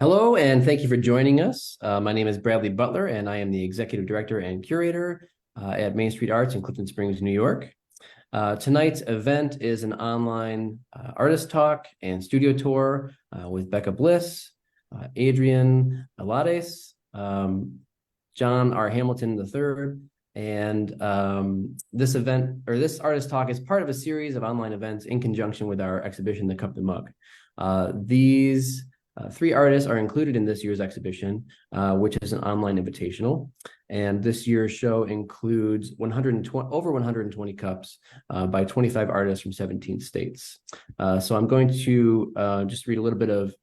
Hello, and thank you for joining us. My name is Bradley Butler, and I am the Executive Director and Curator at Main Street Arts in Clifton Springs, New York. Tonight's event is an online artist talk and studio tour with Bekah Bliss, Adrienne Eliades, John R. Hamilton III, and this artist talk is part of a series of online events in conjunction with our exhibition, The Cup the Mug. These three artists are included in this year's exhibition, which is an online invitational. And this year's show includes over 120 cups by 25 artists from 17 states. So I'm going to just read a little bit of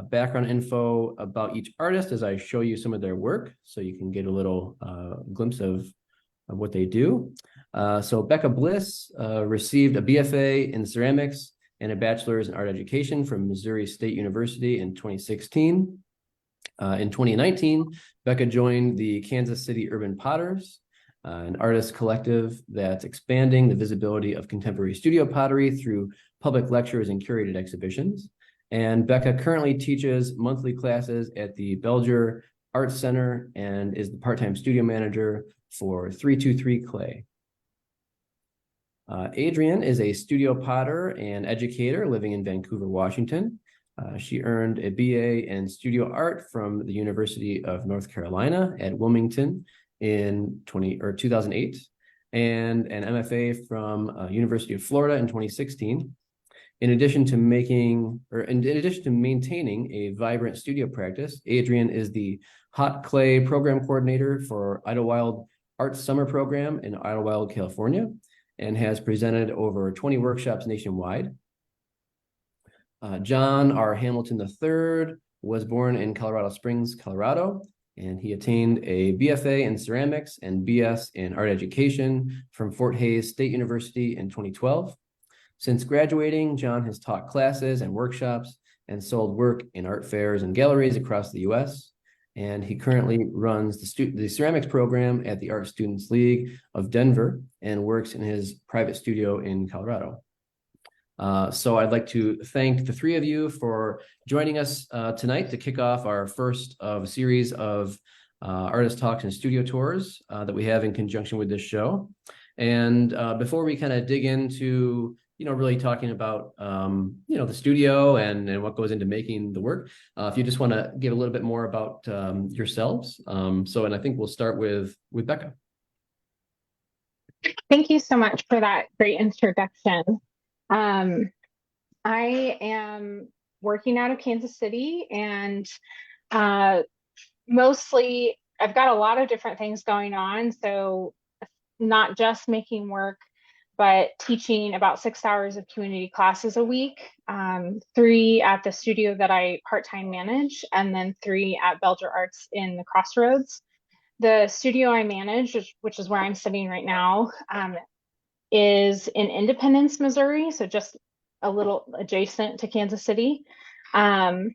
background info about each artist as I show you some of their work, so you can get a little glimpse of what they do. So Bekah Bliss received a BFA in ceramics and a bachelor's in art education from Missouri State University in 2016. In 2019, Bekah joined the Kansas City Urban Potters, an artist collective that's expanding the visibility of contemporary studio pottery through public lectures and curated exhibitions. And Bekah currently teaches monthly classes at the Belger Arts Center and is the part-time studio manager for 323 Clay. Adrienne is a studio potter and educator living in Vancouver, Washington. She earned a BA in studio art from the University of North Carolina at Wilmington in 2008, and an MFA from University of Florida in 2016. In addition to maintaining a vibrant studio practice, Adrienne is the hot clay program coordinator for Idlewild Arts Summer Program in Idlewild, California, and has presented over 20 workshops nationwide. John R. Hamilton III was born in Colorado Springs, Colorado, and he attained a BFA in ceramics and BS in art education from Fort Hays State University in 2012. Since graduating, John has taught classes and workshops and sold work in art fairs and galleries across the U.S., and he currently runs the ceramics program at the Art Students League of Denver and works in his private studio in Colorado. So I'd like to thank the three of you for joining us tonight to kick off our first of a series of artist talks and studio tours that we have in conjunction with this show. And before we kind of dig into really talking about, the studio and what goes into making the work. If you just want to give a little bit more about yourselves. And I think we'll start with Bekah. Thank you so much for that great introduction. I am working out of Kansas City, and mostly I've got a lot of different things going on. So not just making work, but teaching about 6 hours of community classes a week, 3 at the studio that I part-time manage, and then 3 at Belger Arts in the Crossroads. The studio I manage, which is where I'm sitting right now, is in Independence, Missouri, so just a little adjacent to Kansas City. And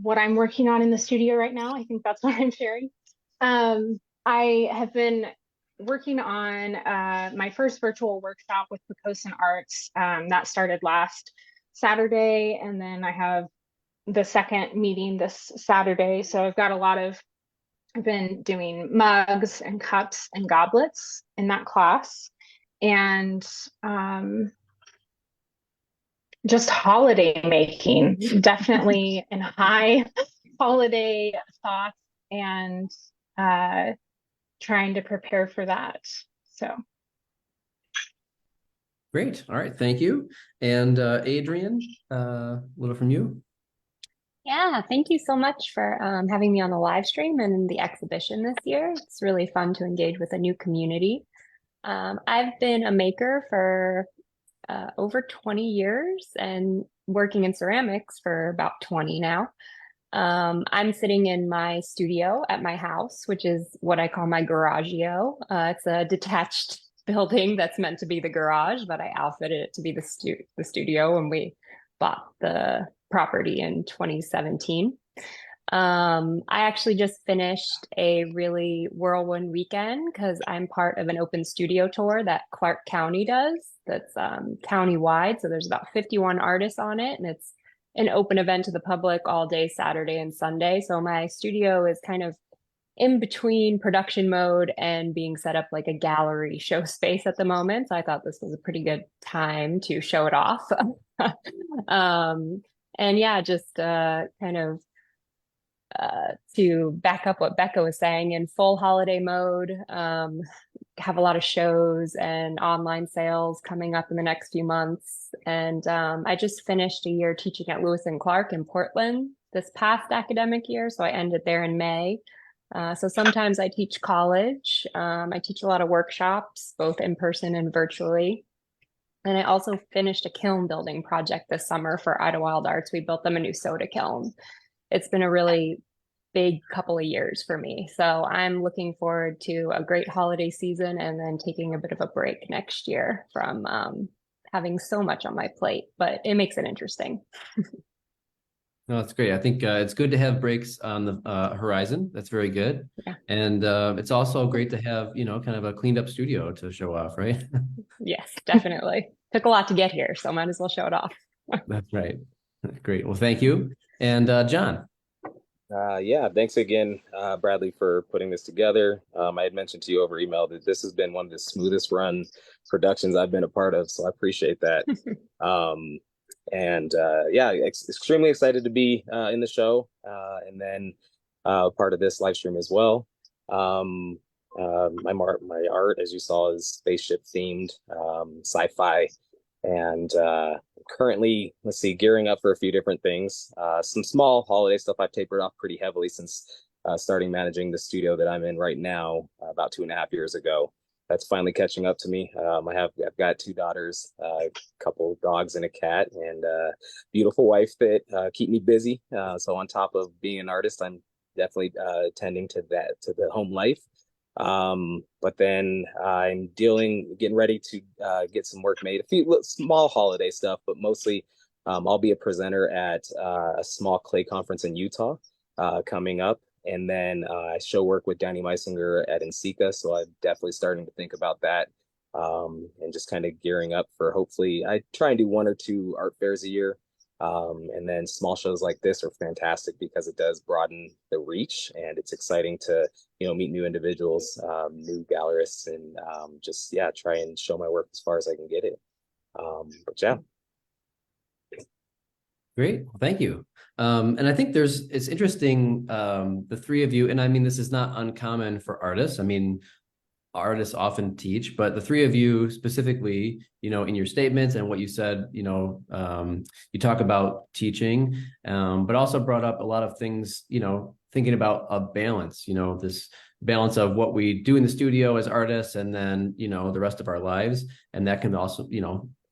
what I'm working on in the studio right now, I think that's what I'm sharing. I have been working on my first virtual workshop with Bekah Arts that started last Saturday, and then I have the second meeting this Saturday. So I've been doing mugs and cups and goblets in that class, and just holiday making, definitely in high holiday thoughts, and trying to prepare for that. So Great. All right. Thank you. And Adrienne, a little from you. Yeah, thank you so much for having me on the live stream and the exhibition this year. It's really fun to engage with a new community. I've been a maker for over 20 years and working in ceramics for about 20 now. I'm sitting in my studio at my house, which is what I call my garagio. It's a detached building that's meant to be the garage, but I outfitted it to be the studio when we bought the property in 2017. I actually just finished a really whirlwind weekend because I'm part of an open studio tour that Clark County does that's county-wide. So there's about 51 artists on it, and it's an open event to the public all day Saturday and Sunday. So my studio is kind of in between production mode and being set up like a gallery show space at the moment. So I thought this was a pretty good time to show it off. And yeah, just kind of to back up what Bekah was saying, in full holiday mode, have a lot of shows and online sales coming up in the next few months. And I just finished a year teaching at Lewis and Clark in Portland this past academic year. So I ended there in May. So sometimes I teach college. I teach a lot of workshops, both in person and virtually. And I also finished a kiln building project this summer for Idlewild Arts. We built them a new soda kiln. It's been a really big couple of years for me. So I'm looking forward to a great holiday season and then taking a bit of a break next year from having so much on my plate, but it makes it interesting. No, that's great. I think it's good to have breaks on the horizon. That's very good. Yeah. And it's also great to have, kind of a cleaned up studio to show off, right? Yes, definitely. Took a lot to get here, so might as well show it off. That's right. Great. Well, thank you. And John. Yeah, thanks again, Bradley, for putting this together. I had mentioned to you over email that this has been one of the smoothest run productions I've been a part of, so I appreciate that. Yeah, extremely excited to be in the show and then part of this live stream as well. My art, as you saw, is spaceship themed, sci-fi, and currently, let's see, gearing up for a few different things. Some small holiday stuff I've tapered off pretty heavily since starting managing the studio that I'm in right now about 2.5 years ago. That's finally catching up to me. I've got 2 daughters, a couple dogs and a cat, and a beautiful wife that keep me busy. So on top of being an artist, I'm definitely tending to the home life. But then I'm getting ready to get some work made, a few small holiday stuff, but mostly I'll be a presenter at a small clay conference in Utah coming up. And then I show work with Danny Meisinger at NCECA. So I'm definitely starting to think about that and just kind of gearing up for, hopefully I try and do 1 or 2 art fairs a year. And then small shows like this are fantastic because it does broaden the reach, and it's exciting to, meet new individuals, new gallerists, and just, try and show my work as far as I can get it. But yeah. Great. Well, thank you. And I think it's interesting, the 3 of you, and I mean, this is not uncommon for artists. I mean, artists often teach, but the 3 of you specifically, in your statements and what you said, you talk about teaching, but also brought up a lot of things, thinking about a balance, this balance of what we do in the studio as artists and then, the rest of our lives. And that can also,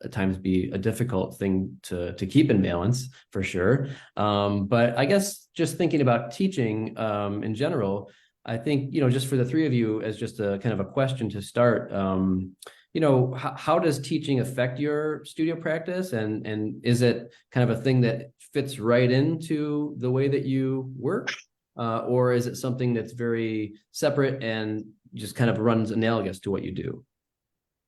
at times be a difficult thing to keep in balance, for sure. But I guess just thinking about teaching in general, I think, just for the 3 of you, as just a kind of a question to start, how does teaching affect your studio practice? And is it kind of a thing that fits right into the way that you work? Or is it something that's very separate and just kind of runs analogous to what you do?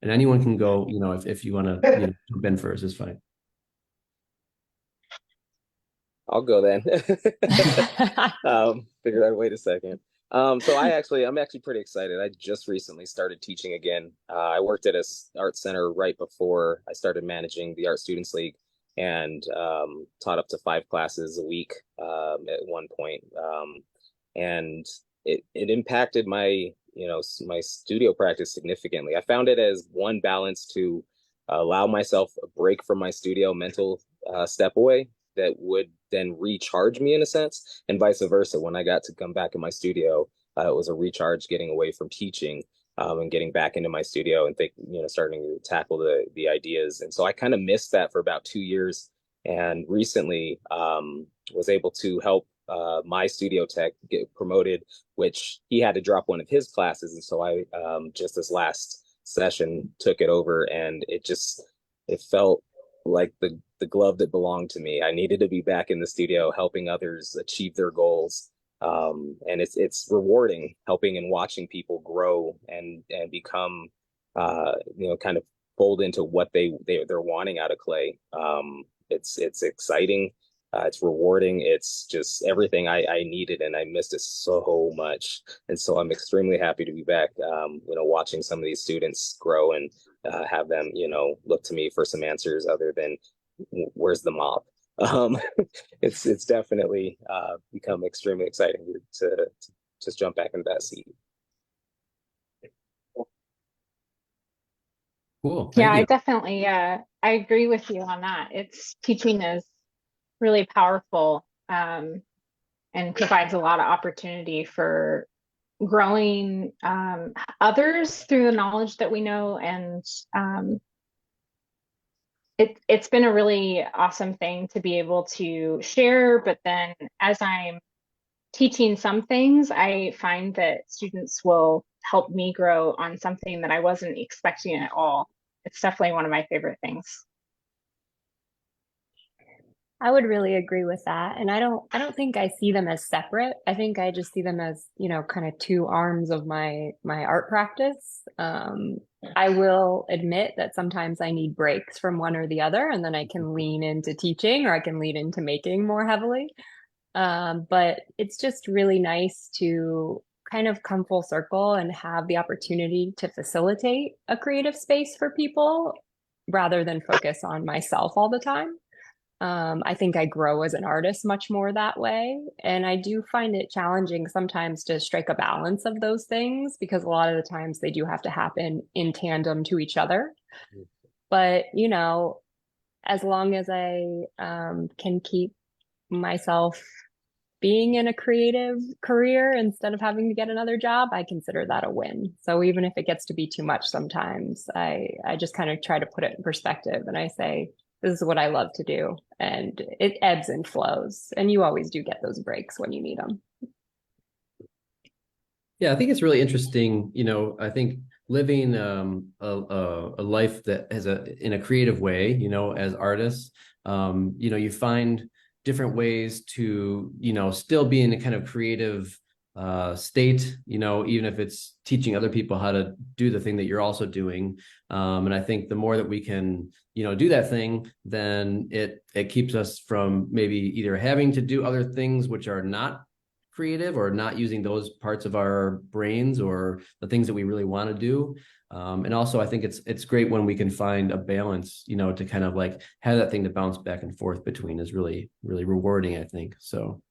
And anyone can go, if you want to jump in first, is fine. I'll go then. Figured I'd wait a second. So I'm actually pretty excited. I just recently started teaching again. I worked at a art center right before I started managing the Art Students League, and taught up to 5 classes a week at one point. And it impacted my my studio practice significantly. I found it as one balance to allow myself a break from my studio, mental step away that would then recharge me in a sense, and vice versa. When I got to come back in my studio, it was a recharge getting away from teaching and getting back into my studio and starting to tackle the ideas. And so I kind of missed that for about 2 years, and recently was able to help my studio tech get promoted, which he had to drop one of his classes. And so I just this last session took it over, and it felt like the glove that belonged to me. I needed to be back in the studio helping others achieve their goals. And it's rewarding helping and watching people grow and become kind of fold into what they're wanting out of clay. It's exciting. It's rewarding. It's just everything I needed, and I missed it so much. And so I'm extremely happy to be back, watching some of these students grow and have them, look to me for some answers other than where's the mop. Um, it's definitely become extremely exciting to just jump back into that seat. Cool. Yeah, Thank I you. definitely I agree with you on that. It's teaching is really powerful, and provides a lot of opportunity for growing others through the knowledge that we know. And it's been a really awesome thing to be able to share. But then as I'm teaching some things, I find that students will help me grow on something that I wasn't expecting at all. It's definitely one of my favorite things. I would really agree with that. And I don't think I see them as separate. I think I just see them as, kind of two arms of my art practice. I will admit that sometimes I need breaks from one or the other, and then I can lean into teaching or I can lean into making more heavily. But it's just really nice to kind of come full circle and have the opportunity to facilitate a creative space for people rather than focus on myself all the time. I think I grow as an artist much more that way. And I do find it challenging sometimes to strike a balance of those things because a lot of the times they do have to happen in tandem to each other. But, as long as I can keep myself being in a creative career instead of having to get another job, I consider that a win. So even if it gets to be too much sometimes, I just kind of try to put it in perspective and I say, this is what I love to do. And it ebbs and flows. And you always do get those breaks when you need them. Yeah, I think it's really interesting. I think living a life that has in a creative way, as artists, you find different ways to, still be in a kind of creative state, even if it's teaching other people how to do the thing that you're also doing. And I think the more that we can, do that thing, then it keeps us from maybe either having to do other things which are not creative or not using those parts of our brains or the things that we really want to do. And also I think it's great when we can find a balance, to kind of like have that thing to bounce back and forth between is really, really rewarding, I think. So,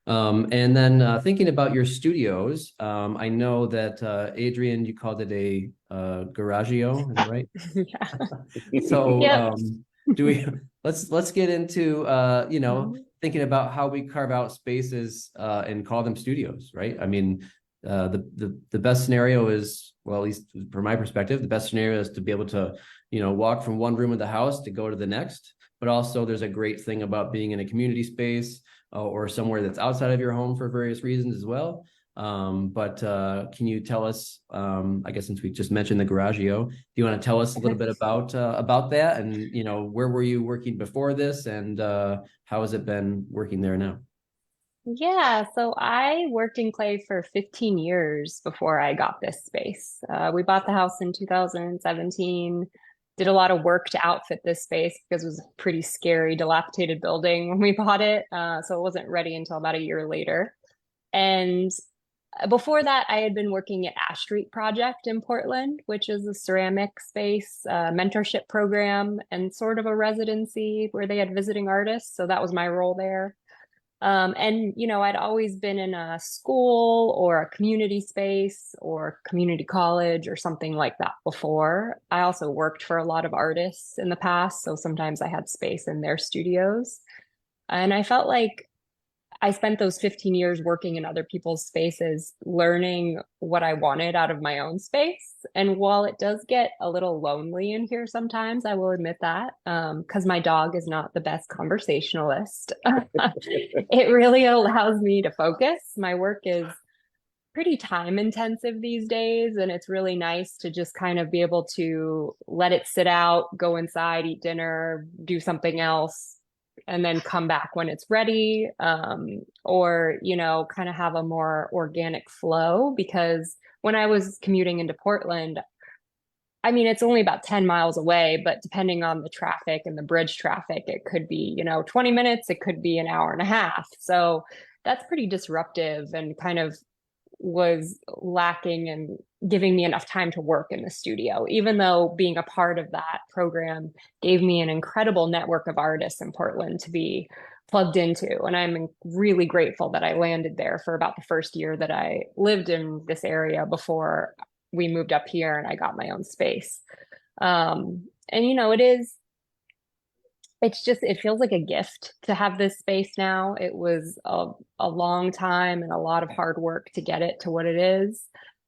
and then thinking about your studios, I know that Adrienne, you called it a garagio, is that right? Yeah. So Yep. do we let's get into thinking about how we carve out spaces and call them studios, right? I mean, the best scenario is, well, at least from my perspective, the best scenario is to be able to, walk from one room of the house to go to the next. But also there's a great thing about being in a community space or somewhere that's outside of your home for various reasons as well. But can you tell us, I guess since we just mentioned the garagio, do you want to tell us a little bit about that and, where were you working before this and how has it been working there now? Yeah, so I worked in clay for 15 years before I got this space. We bought the house in 2017, did a lot of work to outfit this space because it was a pretty scary, dilapidated building when we bought it. So it wasn't ready until about a year later. And before that, I had been working at Ash Street Project in Portland, which is a ceramic space mentorship program and sort of a residency where they had visiting artists. So that was my role there. And, I'd always been in a school or a community space or community college or something like that before. I also worked for a lot of artists in the past. So sometimes I had space in their studios. And I felt like I spent those 15 years working in other people's spaces, learning what I wanted out of my own space. And while it does get a little lonely in here sometimes, I will admit that, because my dog is not the best conversationalist. It really allows me to focus. My work is pretty time intensive these days, and it's really nice to just kind of be able to let it sit out, go inside, eat dinner, do something else, and then come back when it's ready, or kind of have a more organic flow. Because when I was commuting into Portland, I mean, it's only about 10 miles away, but depending on the traffic and the bridge traffic, it could be, 20 minutes, it could be an hour and a half. So that's pretty disruptive and kind of was lacking and giving me enough time to work in the studio, even though being a part of that program gave me an incredible network of artists in Portland to be plugged into. And I'm really grateful that I landed there for about the first year that I lived in this area before we moved up here and I got my own space. And it feels like a gift to have this space now. It was a long time and a lot of hard work to get it to what it is.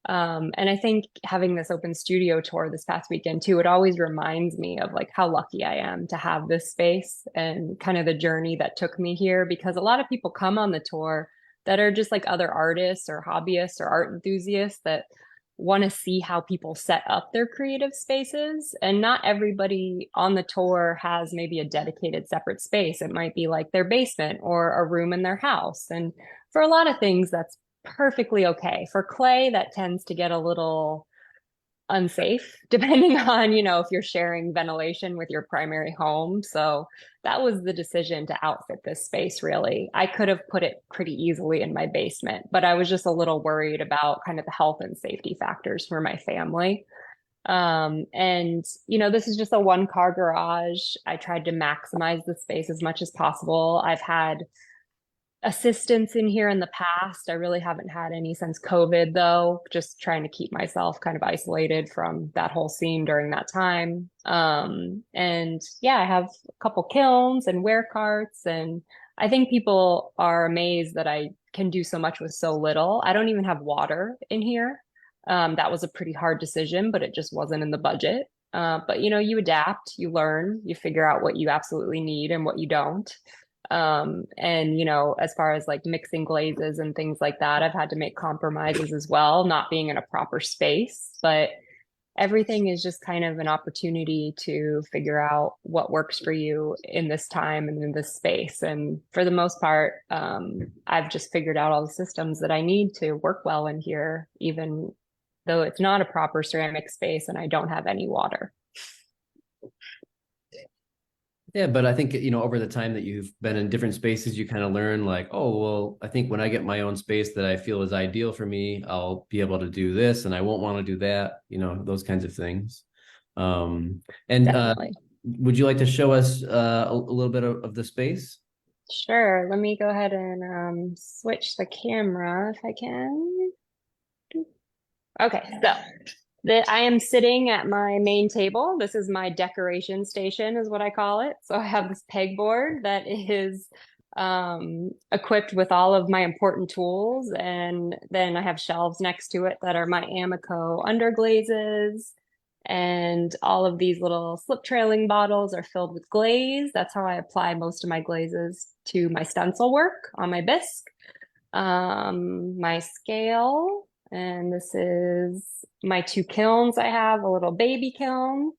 And I think having this open studio tour this past weekend too, it always reminds me of like how lucky I am to have this space and kind of the journey that took me here, because a lot of people come on the tour that are just like other artists or hobbyists or art enthusiasts that want to see how people set up their creative spaces. And not everybody on the tour has maybe a dedicated separate space. It might be like their basement or a room in their house. And for a lot of things, that's perfectly okay. For clay, that tends to get a little unsafe depending on, if you're sharing ventilation with your primary home. So that was the decision to outfit this space, really. I could have put it pretty easily in my basement, but I was just a little worried about kind of the health and safety factors for my family. This is just a 1-car garage. I tried to maximize the space as much as possible. I've had assistance in here in the past. I really haven't had any since COVID, though, just trying to keep myself kind of isolated from that whole scene during that time. And yeah, I have a couple kilns and wear carts, and I think people are amazed that I can do so much with so little. I don't even have water in here. That was a pretty hard decision, but it just wasn't in the budget. But you adapt, you learn, you figure out what you absolutely need and what you don't. As far as like mixing glazes and things like that, I've had to make compromises as well, not being in a proper space, but everything is just kind of an opportunity to figure out what works for you in this time and in this space. And for the most part, I've just figured out all the systems that I need to work well in here, even though it's not a proper ceramic space and I don't have any water. Yeah, but I think, over the time that you've been in different spaces, you kind of learn like, oh, well, I think when I get my own space that I feel is ideal for me, I'll be able to do this and I won't want to do that, those kinds of things. And would you like to show us a little bit of the space? Sure. Let me go ahead and switch the camera if I can. Okay, so I am sitting at my main table. This is my decoration station, is what I call it. So I have this pegboard that is equipped with all of my important tools. And then I have shelves next to it that are my Amico underglazes. And all of these little slip trailing bottles are filled with glaze. That's how I apply most of my glazes to my stencil work on my bisque. My scale, and this is my 2 kilns. I have a little baby kiln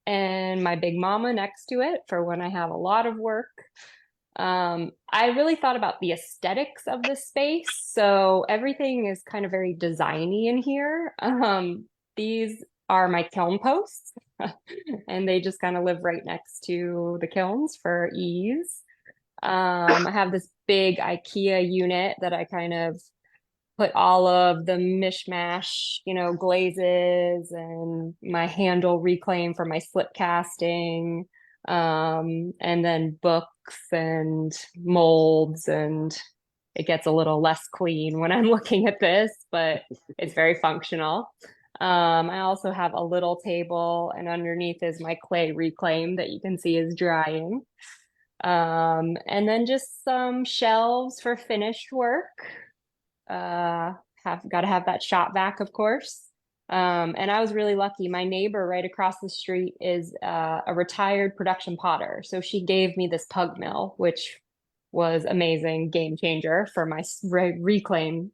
and my big mama next to it for when I have a lot of work. I really thought about the aesthetics of this space. So everything is kind of very designy in here. These are my kiln posts and they just kind of live right next to the kilns for ease. I have this big IKEA unit that I kind of put all of the mishmash, glazes and my handle reclaim for my slip casting, and then books and molds, and it gets a little less clean when I'm looking at this, but it's very functional. I also have a little table, and underneath is my clay reclaim that you can see is drying. And then just some shelves for finished work. Have got to have that shop vac, of course. And I was really lucky. My neighbor right across the street is a retired production potter. So she gave me this pug mill, which was amazing, game changer for my reclaim.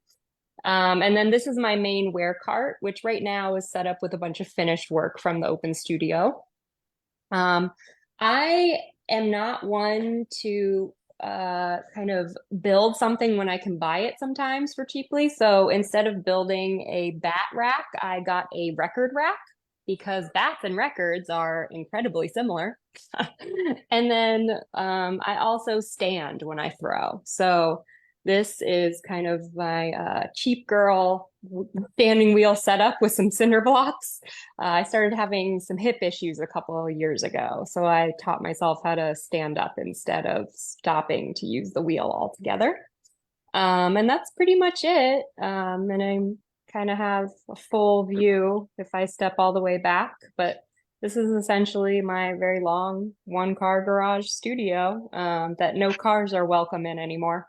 And then this is my main wear cart, which right now is set up with a bunch of finished work from the open studio. I am not one to kind of build something when I can buy it sometimes for cheaply. So instead of building a bat rack, I got a record rack. because bats and records are incredibly similar. And then I also stand when I throw. So this is kind of my cheap girl standing wheel setup with some cinder blocks. I started having some hip issues a couple of years ago, so I taught myself how to stand up instead of stopping to use the wheel altogether. And that's pretty much it. And I kind of have a full view if I step all the way back, but this is essentially my very long one-car garage studio that no cars are welcome in anymore.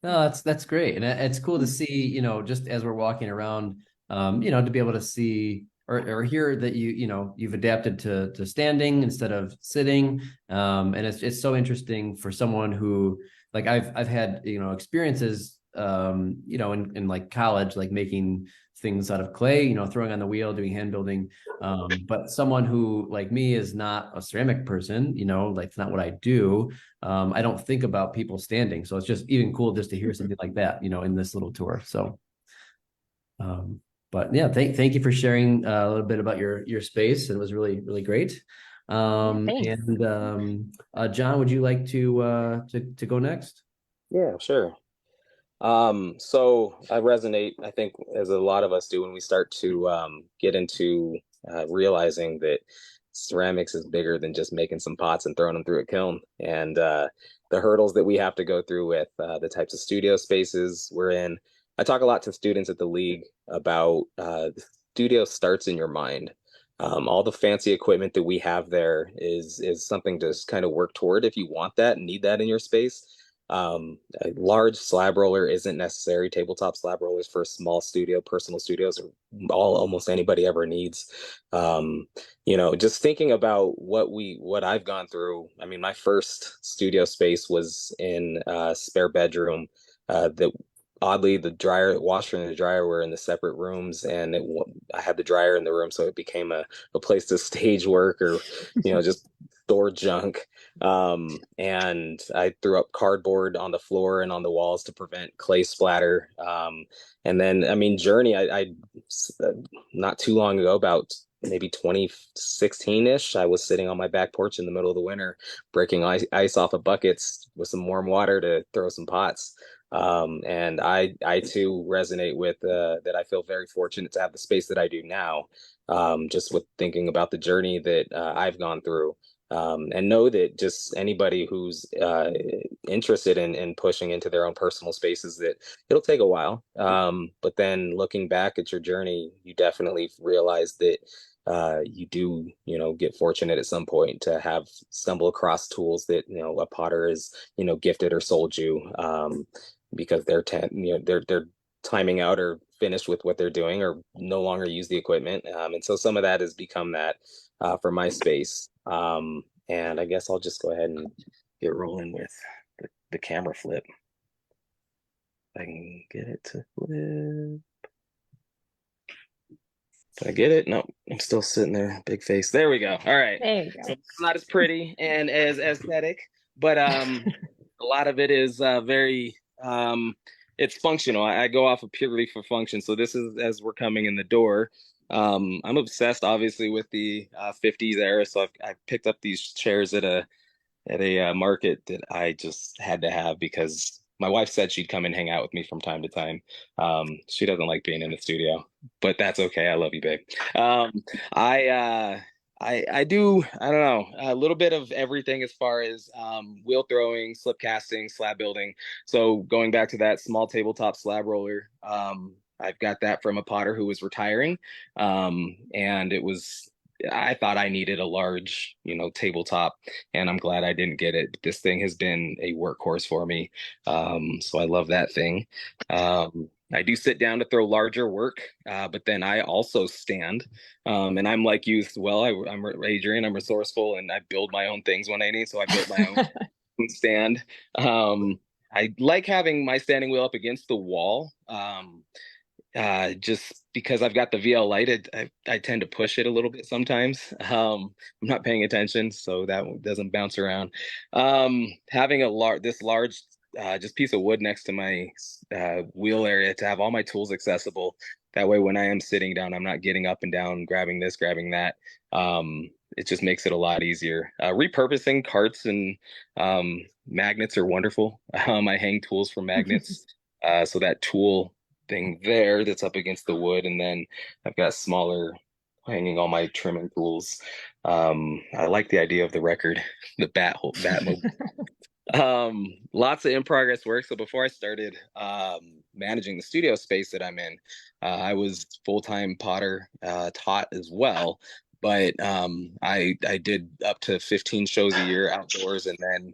No, that's great, and it's cool to see. Just as we're walking around, to be able to see or hear that you've adapted to standing instead of sitting, and it's so interesting for someone who, like, I've had experiences, in like college, like making things out of clay, throwing on the wheel, doing hand building. But someone who, like me, is not a ceramic person, like it's not what I do. I don't think about people standing. So it's just even cool just to hear something like that, in this little tour. So, but yeah, thank you for sharing a little bit about your space. It was really, really great. Thanks. And John, would you like to go next? Yeah, sure. So I resonate, I think, as a lot of us do when we start to get into realizing that ceramics is bigger than just making some pots and throwing them through a kiln, and the hurdles that we have to go through with the types of studio spaces we're in. I talk a lot to students at the league about the studio starts in your mind. All the fancy equipment that we have there is something to kind of work toward if you want that and need that in your space. A large slab roller isn't necessary. Tabletop slab rollers for a small studio, personal studios, are almost anybody ever needs. Just thinking about what I've gone through. I mean, my first studio space was in a spare bedroom. That oddly, the washer and the dryer were in the separate rooms, and I had the dryer in the room, so it became a place to stage work or just store junk. And I threw up cardboard on the floor and on the walls to prevent clay splatter. And then, I mean, Journey, I not too long ago, about maybe 2016-ish, I was sitting on my back porch in the middle of the winter, breaking ice off of buckets with some warm water to throw some pots. And I too resonate with that. I feel very fortunate to have the space that I do now, just with thinking about the journey that I've gone through. And know that just anybody who's interested in pushing into their own personal spaces, that it'll take a while. But then looking back at your journey, you definitely realize that you do, get fortunate at some point to have stumble across tools that, a potter is, gifted or sold you, because they're timing out or finished with what they're doing or no longer use the equipment. And so some of that has become that for my space. And I guess I'll just go ahead and get rolling with the camera flip. If I can get it to flip. Did I get it? No, I'm still sitting there, big face. There we go. All right. There you go. So it's not as pretty and as aesthetic, but a lot of it is very it's functional. I go off of purely for function. So this is as we're coming in the door. I'm obsessed, obviously, with the 50s era. So I picked up these chairs at a market that I just had to have because my wife said she'd come and hang out with me from time to time. She doesn't like being in the studio, but that's okay. I love you, babe. I do, I don't know, a little bit of everything as far as wheel throwing, slip casting, slab building. So going back to that small tabletop slab roller, I've got that from a potter who was retiring. And I thought I needed a large, tabletop, and I'm glad I didn't get it. This thing has been a workhorse for me. So I love that thing. I do sit down to throw larger work, but then I also stand. And I'm like you as well. I'm Adrienne, I'm resourceful, and I build my own things when I need. So I built my own stand. I like having my standing wheel up against the wall. Just because I've got the VL lighted, I tend to push it a little bit sometimes. I'm not paying attention, so that doesn't bounce around. Having this large just piece of wood next to my wheel area to have all my tools accessible. That way, when I am sitting down, I'm not getting up and down, grabbing this, grabbing that. It just makes it a lot easier. Repurposing carts and magnets are wonderful. I hang tools from magnets. So that tool thing there that's up against the wood, and then I've got smaller hanging all my trimming tools. I like the idea of the record, the Batmobile. Lots of in progress work. So before I started managing the studio space that I'm in, I was full-time potter, taught as well. But I did up to 15 shows a year outdoors, and then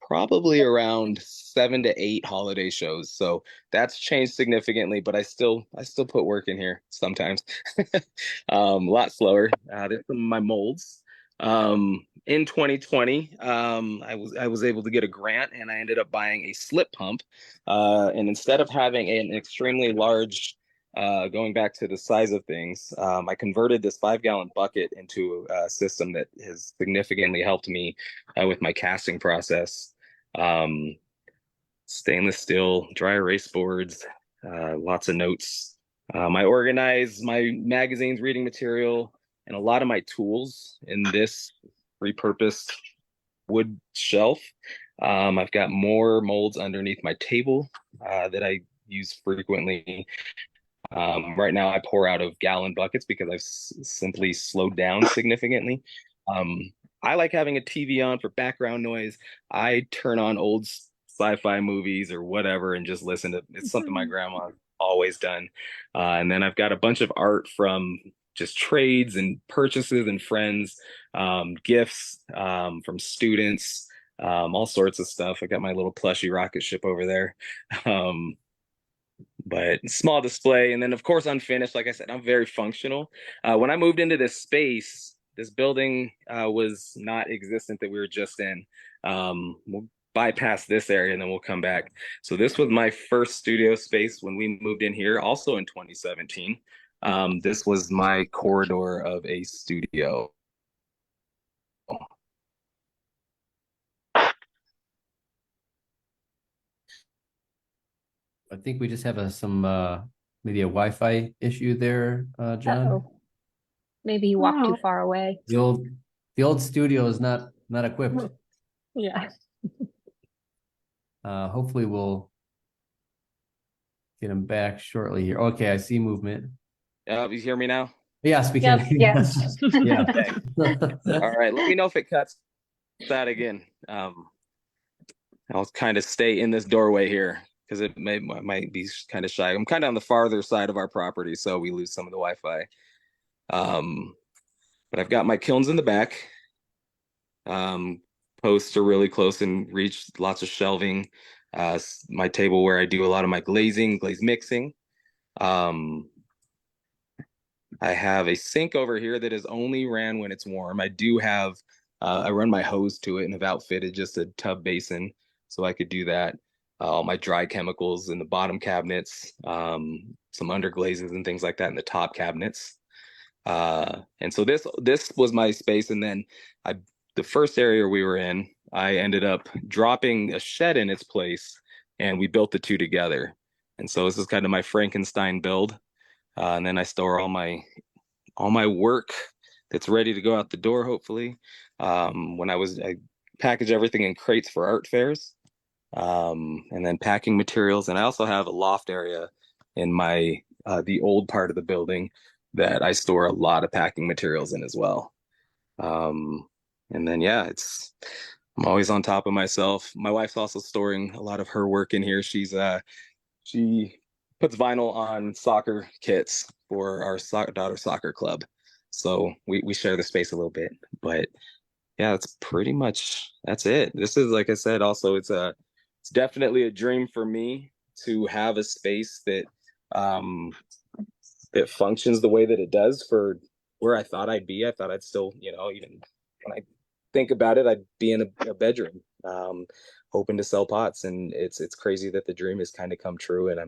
probably around 7 to 8 holiday shows. So that's changed significantly, but I still put work in here sometimes. A lot slower. There's some of my molds. In 2020, I was able to get a grant, and I ended up buying a slip pump. And instead of having an extremely large, going back to the size of things, I converted this 5-gallon bucket into a system that has significantly helped me with my casting process. Stainless steel, dry erase boards, lots of notes. I organize my magazines, reading material, and a lot of my tools in this repurposed wood shelf. I've got more molds underneath my table that I use frequently. Right now, I pour out of gallon buckets because I've simply slowed down significantly. I like having a TV on for background noise. I turn on old sci-fi movies or whatever and just listen to it's something my grandma always done. And then I've got a bunch of art from just trades and purchases and friends, gifts from students, all sorts of stuff. I got my little plushy rocket ship over there. But small display. And then, of course, unfinished. Like I said, I'm very functional. When I moved into this space, this building was not existent that we were just in. We'll bypass this area and then we'll come back. So this was my first studio space when we moved in here, also in 2017. This was my corridor of a studio. I think we just have maybe a Wi-Fi issue there, John. Uh-oh. Maybe you walked too far away. The old studio is not equipped. Yeah. Hopefully we'll get him back shortly here. Okay, I see movement. You hear me now? Yes, we can. Yes. Yeah. Okay. All right. Let me know if it cuts that again. I'll kind of stay in this doorway here because it might be kind of shy. I'm kind of on the farther side of our property, so we lose some of the Wi-Fi. But I've got my kilns in the back. Posts are really close in reach, lots of shelving. My table where I do a lot of my glaze mixing. I have a sink over here that is only ran when it's warm. I do have, I run my hose to it and have outfitted just a tub basin so I could do that. All my dry chemicals in the bottom cabinets, some underglazes and things like that in the top cabinets. And so this was my space. And then the first area we were in, I ended up dropping a shed in its place and we built the two together. And so this is kind of my Frankenstein build. And then I store all my work that's ready to go out the door, hopefully. I package everything in crates for art fairs, and then packing materials. And I also have a loft area in the old part of the building that I store a lot of packing materials in as well. And then, yeah, I'm always on top of myself. My wife's also storing a lot of her work in here. She puts vinyl on soccer kits for our daughter soccer club. So we share the space a little bit, but yeah, that's it. This is, like I said, also it's definitely a dream for me to have a space that it functions the way that it does for where I thought I'd be. I thought I'd still, even when I think about it, I'd be in a bedroom, hoping to sell pots. And it's crazy that the dream has kind of come true, and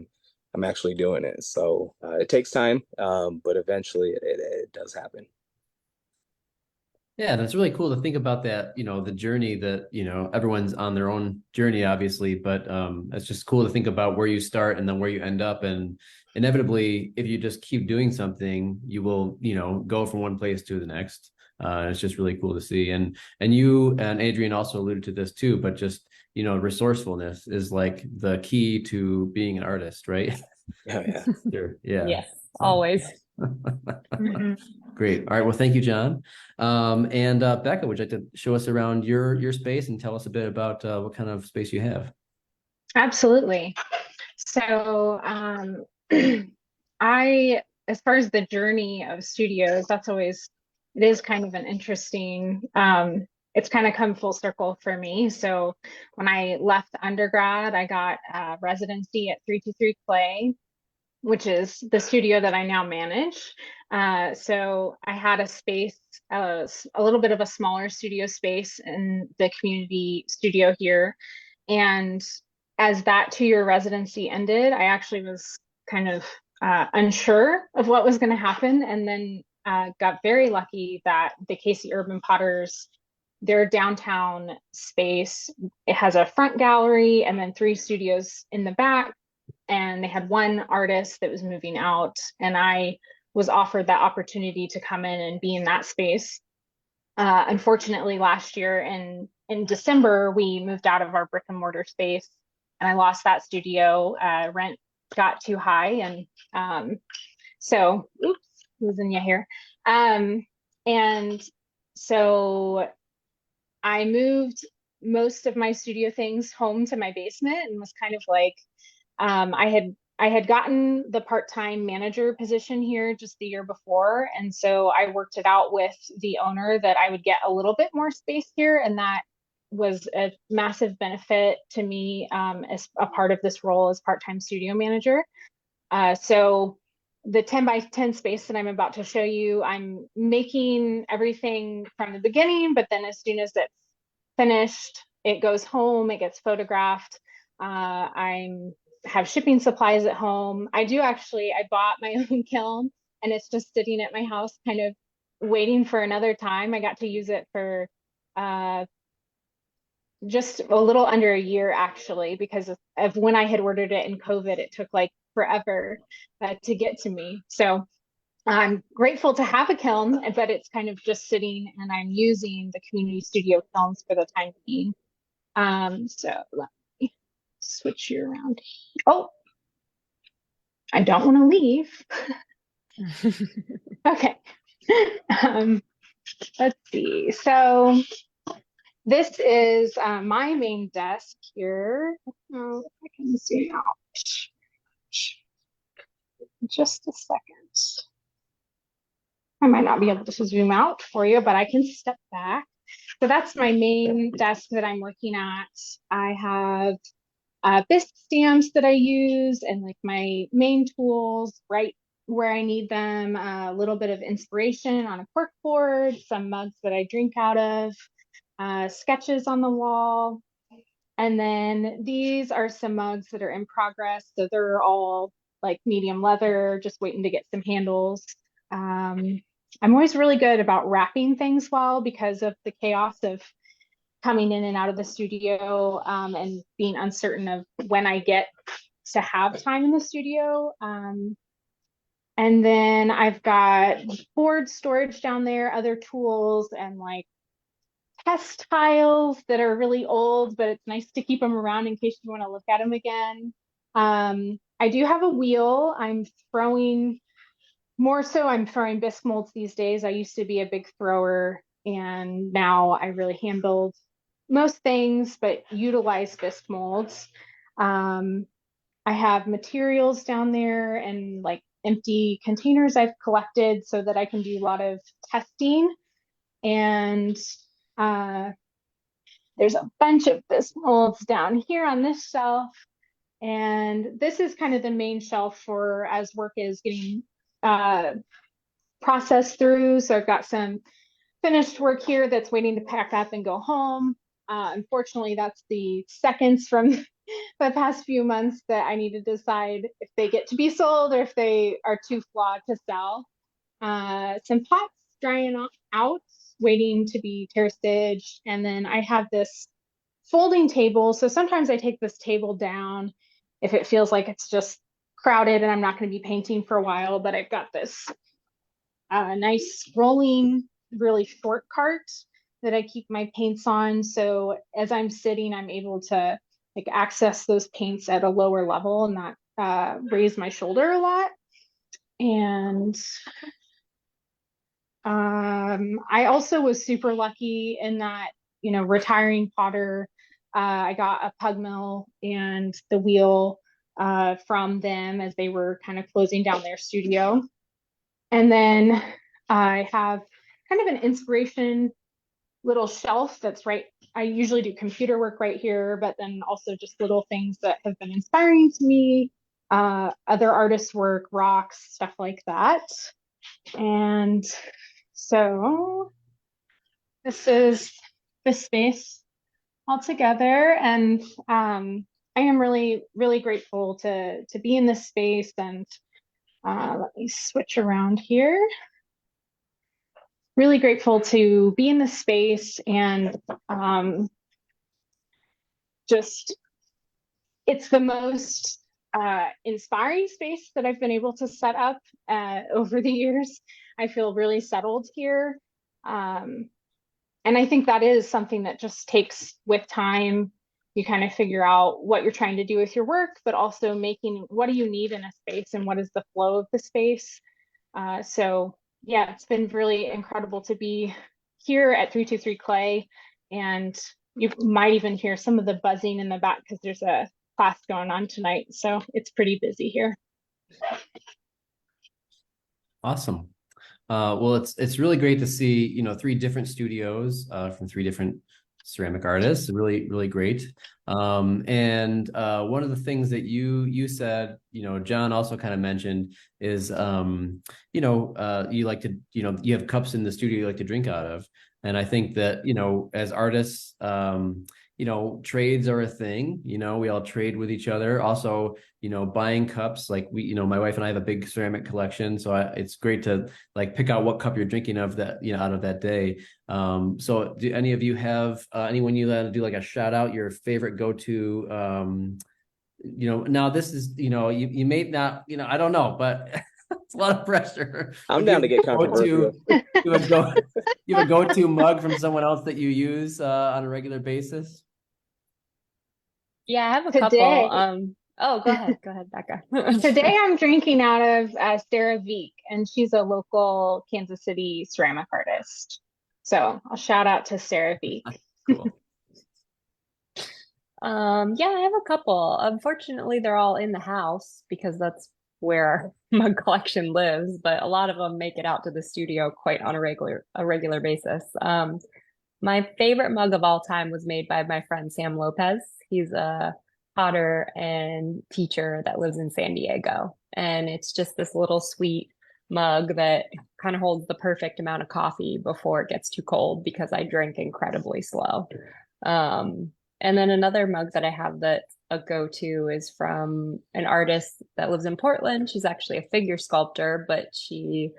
I'm actually doing it. So it takes time, but eventually it does happen. Yeah, that's really cool to think about that, the journey that, everyone's on their own journey, obviously, but it's just cool to think about where you start and then where you end up. And inevitably, if you just keep doing something, you will, go from one place to the next. It's just really cool to see. And you and Adrienne also alluded to this too, but just, resourcefulness is like the key to being an artist, right? Oh yeah. Sure. Yeah. Yes, So. always. Mhm. Great. All right. Well, thank you, John. And Becca, would you like to show us around your space and tell us a bit about what kind of space you have? Absolutely. So, as far as the journey of studios, it is kind of an interesting, it's kind of come full circle for me. So when I left undergrad, I got a residency at 323 Clay, which is the studio that I now manage. So I had a space, a little bit of a smaller studio space in the community studio here. And as that 2-year residency ended, I actually was kind of unsure of what was going to happen. And then got very lucky that the Casey Urban Potters, their downtown space, it has a front gallery and then 3 studios in the back. And they had one artist that was moving out. And I was offered that opportunity to come in and be in that space. Unfortunately, last year in December, we moved out of our brick and mortar space, and I lost that studio. Rent got too high, and so oops, losing you here. And so I moved most of my studio things home to my basement, and was kind of like, I had gotten the part-time manager position here just the year before. And so I worked it out with the owner that I would get a little bit more space here. And that was a massive benefit to me as a part of this role as part-time studio manager. So the 10 by 10 space that I'm about to show you, I'm making everything from the beginning, but then as soon as it's finished, it goes home, it gets photographed. I'm have shipping supplies at home. I bought my own kiln, and it's just sitting at my house kind of waiting for another time. I got to use it for just a little under a year actually, because of when I had ordered it in COVID, it took like forever to get to me. So I'm grateful to have a kiln, but it's kind of just sitting, and I'm using the community studio kilns for the time being. So let me switch you around. Oh, I don't want to leave. Okay. Um, let's see. So this is my main desk here. Oh, if I can zoom out. Just a second. I might not be able to zoom out for you, but I can step back. So that's my main desk that I'm working at. I have bisque stamps that I use, and like my main tools right where I need them, a little bit of inspiration on a cork board, some mugs that I drink out of, sketches on the wall. And then these are some mugs that are in progress. So they're all like medium leather, just waiting to get some handles. I'm always really good about wrapping things well because of the chaos of coming in and out of the studio, and being uncertain of when I get to have time in the studio. And then I've got board storage down there, other tools, and like test tiles that are really old, but it's nice to keep them around in case you want to look at them again. I do have a wheel. I'm throwing bisque molds these days. I used to be a big thrower, and now I really hand build most things, but utilize bisque molds. I have materials down there and like empty containers I've collected so that I can do a lot of testing. And there's a bunch of bisque molds down here on this shelf. And this is kind of the main shelf for as work is getting processed through. So I've got some finished work here that's waiting to pack up and go home. Unfortunately, that's the seconds from the past few months that I need to decide if they get to be sold or if they are too flawed to sell. Some pots drying out. waiting to be tear stitched. And then I have this folding table. So sometimes I take this table down if it feels like it's just crowded and I'm not going to be painting for a while, but I've got this nice rolling, really short cart that I keep my paints on. So as I'm sitting, I'm able to like access those paints at a lower level and not raise my shoulder a lot. And I also was super lucky in that, you know, retiring potter, I got a pug mill and the wheel from them as they were kind of closing down their studio. And then I have kind of an inspiration little shelf that's right. I usually do computer work right here, but then also just little things that have been inspiring to me, other artists' work, rocks, stuff like that. And so this is the space all together. And I am really, really grateful to be in this space. And let me switch around here. Really grateful to be in this space and just it's the most inspiring space that I've been able to set up over the years. I feel really settled here. And I think that is something that just takes with time. You kind of figure out what you're trying to do with your work, but also making what do you need in a space and what is the flow of the space. So yeah, it's been really incredible to be here at 323 Clay. And you might even hear some of the buzzing in the back because there's a class going on tonight. So it's pretty busy here. Awesome. Well, it's really great to see, you know, 3 different studios from 3 different ceramic artists. Really, really great. And one of the things that you said, you know, John also kind of mentioned is, you know, you like to, you know, you have cups in the studio you like to drink out of. And I think that, you know, as artists, you know, trades are a thing, you know, we all trade with each other. Also, you know, buying cups, like we, you know, my wife and I have a big ceramic collection. So it's great to like pick out what cup you're drinking of that, you know, out of that day. So do any of you have anyone you do like a shout out, your favorite go-to, you know, now this is, you know, you may not, you know, I don't know, but it's a lot of pressure. I'm down to get controversial. You have a go-to mug from someone else that you use on a regular basis? Yeah, I have a Today- couple. Oh, go ahead, Becca. Today I'm drinking out of Sarah Veek, and she's a local Kansas City ceramic artist. So I'll shout out to Sarah Veek. Cool. Yeah, I have a couple. Unfortunately, they're all in the house because that's where my collection lives, but a lot of them make it out to the studio quite on a regular basis. My favorite mug of all time was made by my friend Sam Lopez. He's a potter and teacher that lives in San Diego. And it's just this little sweet mug that kind of holds the perfect amount of coffee before it gets too cold because I drink incredibly slow. And then another mug that I have that's a go-to is from an artist that lives in Portland. She's actually a figure sculptor, but she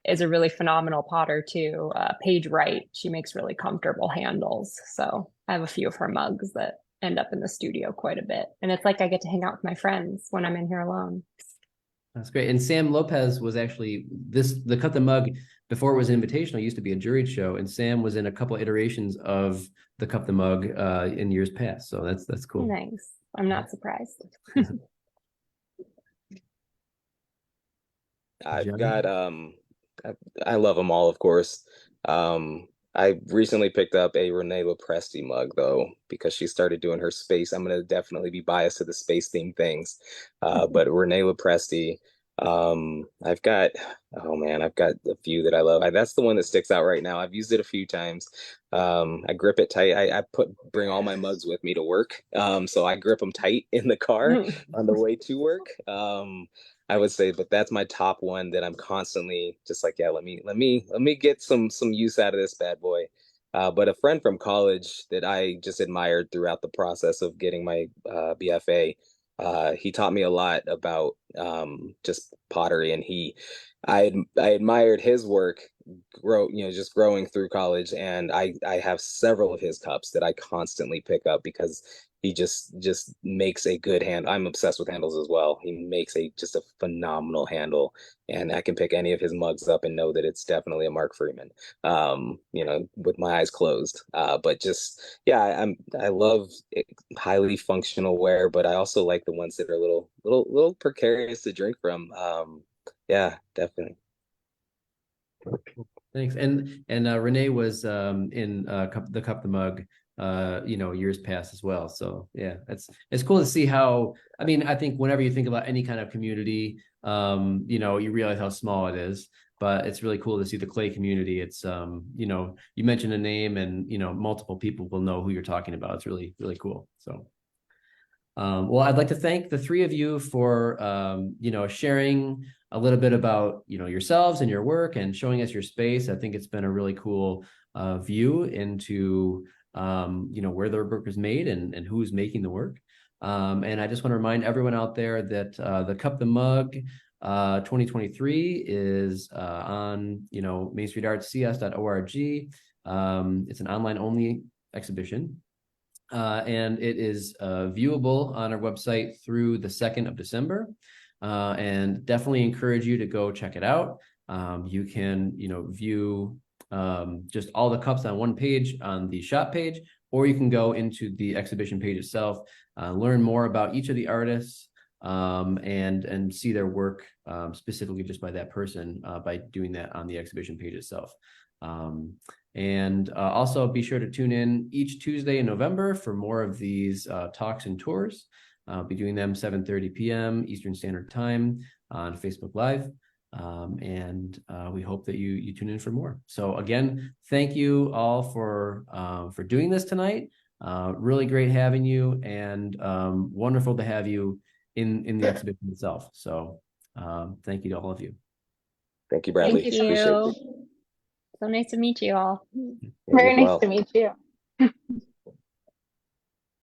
is a really phenomenal potter too. Paige Wright. She makes really comfortable handles. So I have a few of her mugs that end up in the studio quite a bit. And it's like I get to hang out with my friends when I'm in here alone. That's great. And Sam Lopez was actually the Cut the Mug before it was invitational, used to be a juried show, and Sam was in a couple iterations of the Cup the Mug in years past. So that's cool. Nice. I'm not surprised. I've got I love them all, of course. I recently picked up a Renee Lopresti mug though, because she started doing her space. I'm gonna definitely be biased to the space themed things. But Renee Lopresti, I've got a few that I love. That's the one that sticks out right now. I've used it a few times. I grip it tight. I bring all my mugs with me to work. So I grip them tight in the car on the way to work. I would say, but that's my top one that I'm constantly just like, yeah, let me get some use out of this bad boy. But a friend from college that I just admired throughout the process of getting my BFA, he taught me a lot about just pottery, and I admired his work just growing through college. And I have several of his cups that I constantly pick up because he just makes a good hand. I'm obsessed with handles as well. He makes just a phenomenal handle, and I can pick any of his mugs up and know that it's definitely a Mark Freeman. With my eyes closed. But just yeah, I love highly functional wear, but I also like the ones that are a little precarious to drink from. Yeah, definitely. Thanks. And Renee was in the Cup the Mug years past as well. So yeah, it's cool to see how, I mean, I think whenever you think about any kind of community, you realize how small it is, but it's really cool to see the clay community. It's you mention a name and multiple people will know who you're talking about. It's really, really cool. So well, I'd like to thank the three of you for sharing a little bit about yourselves and your work and showing us your space. I think it's been a really cool view into where the work is made and who's making the work. And I just want to remind everyone out there that the Cup the Mug 2023 is on mainstreetartscs.org. It's an online only exhibition. And it is viewable on our website through the 2nd of December. And definitely encourage you to go check it out. You can, view just all the cups on one page on the shop page, or you can go into the exhibition page itself, learn more about each of the artists, and see their work specifically just by that person by doing that on the exhibition page itself. And also be sure to tune in each Tuesday in November for more of these talks and tours. I'll be doing them 7:30 p.m. Eastern Standard Time on Facebook Live. And we hope that you tune in for more. So again, thank you all for doing this tonight. Really great having you, and wonderful to have you in the exhibition itself. So thank you to all of you. Thank you, Bradley. Thank you. Appreciate it. So nice to meet you all. Very nice to meet you.